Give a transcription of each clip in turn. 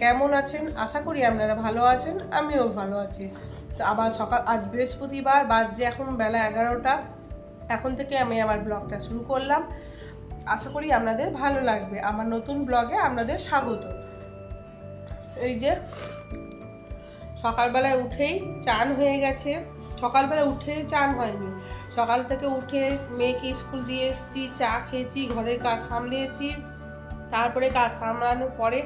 কেমন আছেন? আশা করি আপনারা ভালো আছেন, আমিও ভালো আছি। তো আবার সকাল, আজ বৃহস্পতিবার, বাজে এখন বেলা 11টা। এখন থেকে আমি আমার ব্লগটা শুরু করলাম। আশা করি আপনাদের ভালো লাগবে। আমার নতুন ব্লগে আপনাদের স্বাগত। এই যে সকালবেলায় উঠেই চান হয়ে গেছে। সকালবেলা উঠে চান হয়নি, সকাল থেকে উঠে মেয়েকে স্কুল দিয়ে এসেছি, চা খেয়েছি, ঘরের কাজ সামলিয়েছি। তারপরে কাজ সামলানোর পরে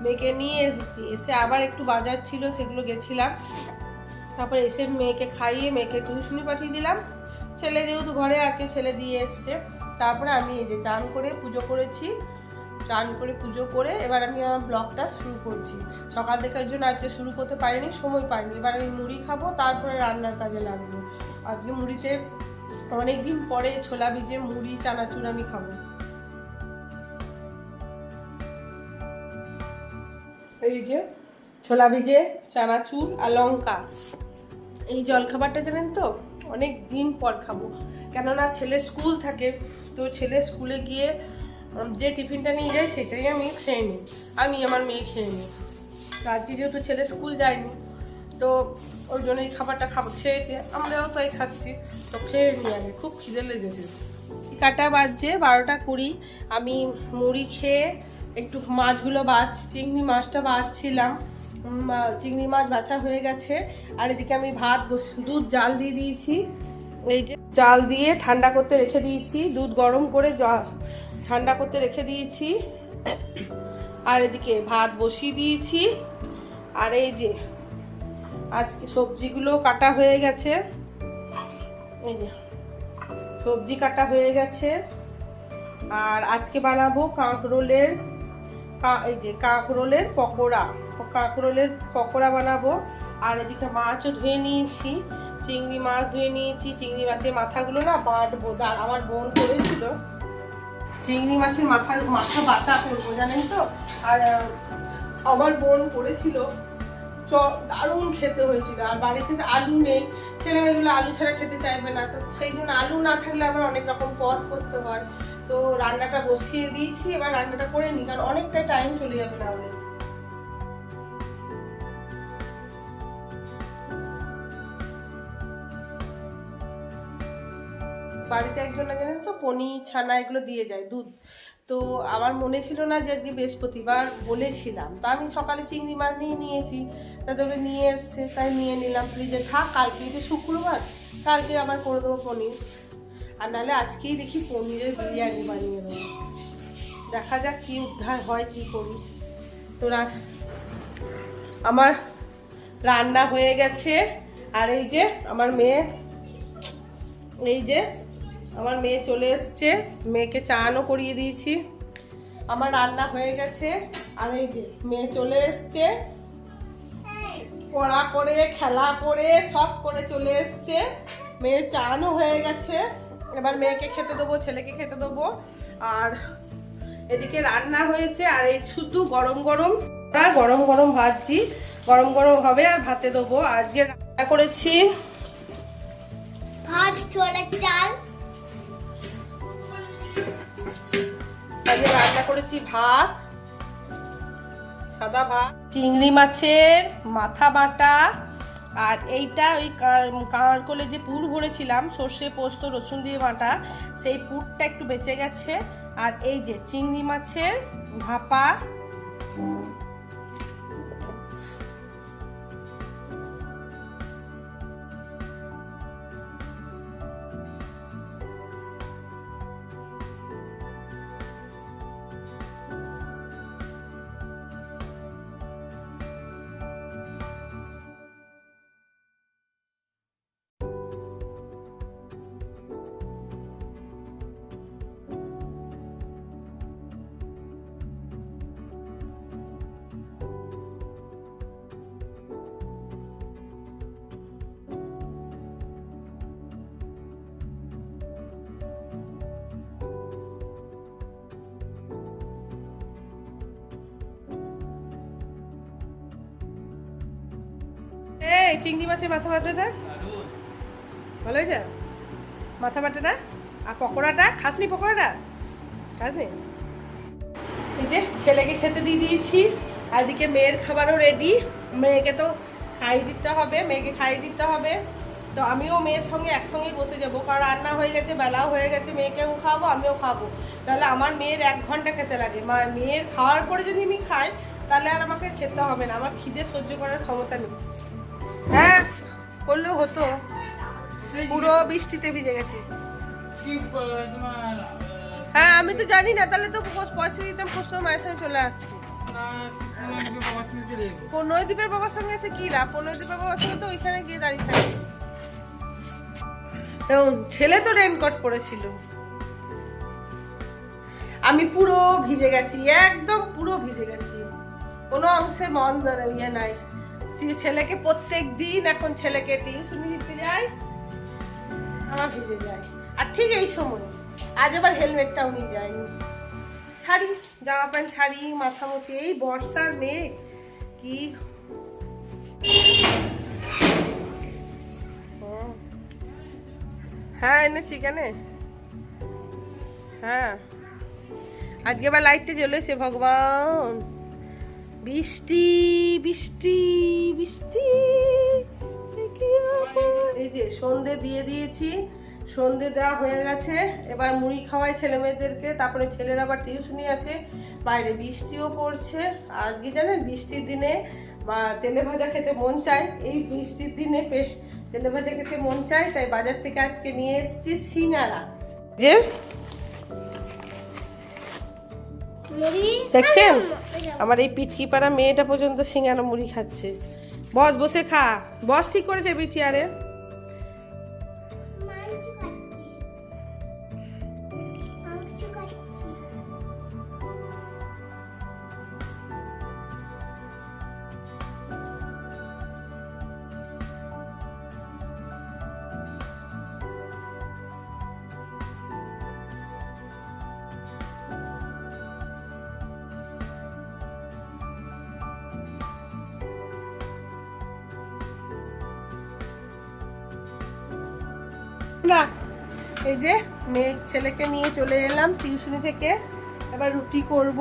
মেয়েকে নিয়ে এসেছি, এসে আবার একটু বাজার ছিল সেগুলো গেছিলাম। তারপরে এসে মেয়েকে খাইয়ে মেয়েকে টিউশনি পাঠিয়ে দিলাম। ছেলে যেহেতু ঘরে আছে, ছেলে দিয়ে এসছে। তারপরে আমি এই যে চান করে পুজো করেছি। চান করে পুজো করে এবার আমি আমার ব্লগটা শুরু করছি। সকাল থেকে ওই জন্য আজকে শুরু করতে পারিনি, সময় পাইনি। এবার আমি মুড়ি খাবো, তারপরে রান্নার কাজে লাগবো। আজকে মুড়িতে অনেকদিন পরে ছোলা ভিজে মুড়ি চানাচুর আমি খাবো। এই যে ছোলা ভিজে চানাচুর আর লঙ্কা, এই জলখাবারটা জানেন তো অনেক দিন পর খাবো। কেননা ছেলে স্কুল থাকে, তো ছেলে স্কুলে গিয়ে যে টিফিনটা নিয়ে যায় সেটাই আমি খেয়ে নিই, আমি আমার মেয়ে খেয়ে নিই। তো আজকে যেহেতু ছেলে স্কুল যায়নি, তো ওই জন্য এই খাবারটা খেয়েছে, আমরাও তাই খাচ্ছি। তো খেয়ে নিই, আগে খুব খিদে লেগেছে। কাটা বাজছে 12টা 20। আমি মুড়ি খেয়ে একটু মাছগুলো চিংড়ি মাছটা বাছছিলাম। চিংড়ি মাছ বাছা হয়ে গেছে। আর এদিকে আমি দুধ জাল দিয়ে দিয়েছি। এই যে জাল দিয়ে ঠান্ডা করতে রেখে দিয়েছি, দুধ গরম করে ঠান্ডা করতে রেখে দিয়েছি। আর এদিকে ভাত বসিয়ে দিয়েছি। আর এই যে আজকে সবজিগুলো কাটা হয়ে গেছে, এই যে সবজি কাটা হয়ে গেছে। আর আজকে বানাবো কাঁকরোলের পকোড়া বানাবো। আর এদিকে মাছও ধুয়ে নিয়েছি, চিংড়ি মাছ ধুয়ে নিয়েছি। চিংড়ি মাছের মাথাগুলো না বাটবো, আমার বোন করেছিল। চিংড়ি মাছের মাথা বাটা করবো জানেন তো। আর আমার বোন করেছিল, দারুণ খেতে হয়েছিল। আর বাড়িতে তো আলু নেই, ছেলেমেয়েগুলো আলু ছাড়া খেতে চাইবে না, তো সেই জন্য আলু না থাকলে আবার অনেক রকম পদ করতে হয়। তো রান্নাটা বসিয়ে দিয়েছি, এবার রান্নাটা করে নিই, কারণ অনেকটা টাইম চলে যাবে না হলে। বাড়িতে একজন জানেন তো পনির ছানা এগুলো দিয়ে যায় দুধ। তো আমার মনে ছিল না যে আজকে বৃহস্পতিবার, বলেছিলাম। তো আমি সকালে চিংড়ি মাছ নিয়েছি, তারপরে নিয়ে এসছে, তাই নিয়ে নিলাম। ফ্রিজে থাক, কালকে তো শুক্রবার, কালকে আবার করে দেবো পনির। আর নাহলে আজকেই দেখি পনিরের বিরিয়ানি বানিয়ে দেবো। দেখা যাক কি উদ্ধার হয়, কি করি। তো আমার রান্না হয়ে গেছে। আর এই যে আমার মেয়ে চলে এসছে, মেয়েকে চানও করিয়ে দিয়েছি। আমার রান্না হয়ে গেছে। আর এই যে মেয়ে চলে এসছে, পড়া করে খেলা করে সব করে চলে এসছে। মেয়ে চানও হয়ে গেছে। এবার মেয়েকে খেতে দেবো, ছেলেকে খেতে দেবো। আর এদিকে রান্না হয়েছে। আর এই শুধু গরম গরম ভাজছি, গরম গরম হবে আর ভাতে দেবো। আজকে রান্না করেছি ভাত, ছোলার চাল। আজকে রান্না করেছি ভাত, সাদা ভাত, চিংড়ি মাছের মাথা বাটা। আর এইটা ওই কাঁকরোলে যে পুর ভরেছিলাম সর্ষে পোস্ত রসুন দিয়ে বাটা, সেই পুরটা একটু বেঁচে গেছে। আর এই যে চিংড়ি মাছের ভাপা। এই চিংড়ি মাছের মাথা বাটাটা ভালো হয়েছে, মাথা বাটাটা। আর পকোড়াটা খাসনি, পকোড়াটা খাসনি। এই যে ছেলেকে খেতে দিয়ে দিয়েছি, আর এদিকে মেয়ের খাবারও রেডি, মেয়েকে তো খাইয়ে দিতে হবে। তো আমিও মেয়ের সঙ্গে একসঙ্গেই বসে যাবো, কারণ রান্না হয়ে গেছে, বেলাও হয়ে গেছে, মেয়েকেও খাওয়াবো আমিও খাবো। তাহলে আমার মেয়ের 1 ঘন্টা খেতে লাগে, মেয়ের খাওয়ার পরে যদি আমি খাই তাহলে আর আমাকে খেতে হবে না, আমার খিদে সহ্য করার ক্ষমতা নেই। হ্যাঁ করলেও হতো, পুরো বৃষ্টিতে ভিজে গেছি। হ্যাঁ আমি তো জানি না, তাহলে তো পয়সা দিতাম, পোস্ট মায়ের সঙ্গে চলে আসছি। নৈদীপের বাবার সঙ্গে এসে কি লাভ, নৈদীপের বাবার সঙ্গে তো ওইখানে গিয়ে দাঁড়িয়ে থাকি। ছেলে তো রেনকোট পরেছিল, আমি পুরো ভিজে গেছি, একদম পুরো ভিজে গেছি, কোনো অংশে মন ইয়ে নাই। ছেলেকে প্রত্যেক দিন এখন ছেলেকে টিউশনি দিতে যাই, আমার ভিজে যায়। আর ঠিক এই সময় আজ আবার হেলমেটটাও নিয়ে যায়নি, ছাড়ি জামা প্যান্ট ছাড়ি, মাথা মুছি, এই বর্ষার মেয়ে কি। হ্যাঁ এনেছি কেন, হ্যাঁ আজকে আবার লাইটটা জ্বলেছে, ভগবান বৃষ্টি বৃষ্টি বৃষ্টি। এই যে সন্ধে দিয়ে দিয়েছি, সন্ধে দেওয়া হয়ে গেছে, এবার মুড়ি খাওয়াই ছেলে মেয়েদেরকে, তারপরে ছেলের আবার টিউশনি আছে, বাইরে বৃষ্টিও পড়ছে। আজকে জানেন বৃষ্টির দিনে তেলে ভাজা খেতে মন চায়, এই বৃষ্টির দিনে তেলে ভাজা খেতে মন চায়, তাই বাজার থেকে আজকে নিয়ে এসেছি সিঙ্গারা। যে দেখছেন আমার এই পিটকি পাড়া মেয়েটা পর্যন্ত সিঙ্গারা মুড়ি খাচ্ছে। বস বসে খা, বস ঠিক করে টেবিল চেয়ারে। এই যে মেয়ে ছেলেকে নিয়ে চলে এলাম টিউশনি থেকে, এবার রুটি করব।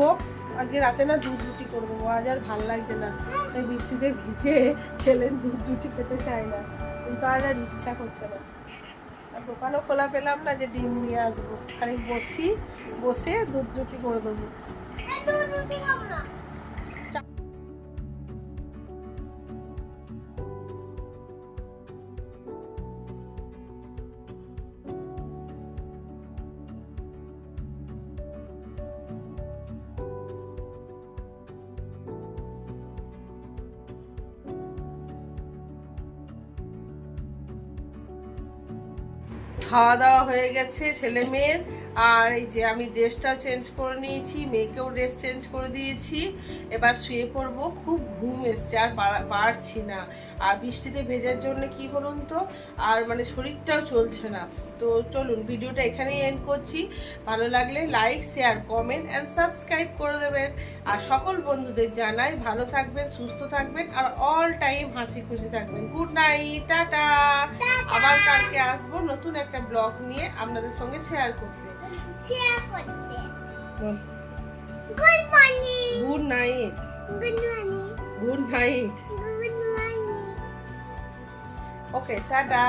আজকে রাতে না দুধ রুটি করবো, আজ আর ভাল লাগছে না, এই বৃষ্টিতে ভিজে ছেলের দুধ রুটি খেতে চায় না, কিন্তু আজ আর ইচ্ছা করছে না। আর দোকানও খোলা পেলাম না যে ডিম নিয়ে আসবো, খালি বসে দুধ রুটি করে দেবো। খাওয়া দাওয়া হয়ে গেছে ছেলে মেয়ের, আর এই যে আমি ড্রেসটাও চেঞ্জ করে নিয়েছি, মেয়েকেও ড্রেস চেঞ্জ করে দিয়েছি, এবার শুয়ে পড়বো। খুব ঘুম এসছে, আর পারছি না, আর বৃষ্টিতে ভেজার জন্য কি করুন তো, আর মানে শরীরটাও চলছে না। তো চলুন ভিডিওটা এখানেই এন্ড করছি, ভালো লাগলে like share comment and subscribe করে দেবেন। আর সকল বন্ধুদের জানাই ভালো থাকবেন, সুস্থ থাকবেন, আর অল টাইম হাসি খুশি থাকবেন। Good night, tata. আবার কালকে আসবো নতুন একটা ব্লগ নিয়ে আপনাদের সঙ্গে শেয়ার করতে। Good morning, good night, good night, ওকে টাটা।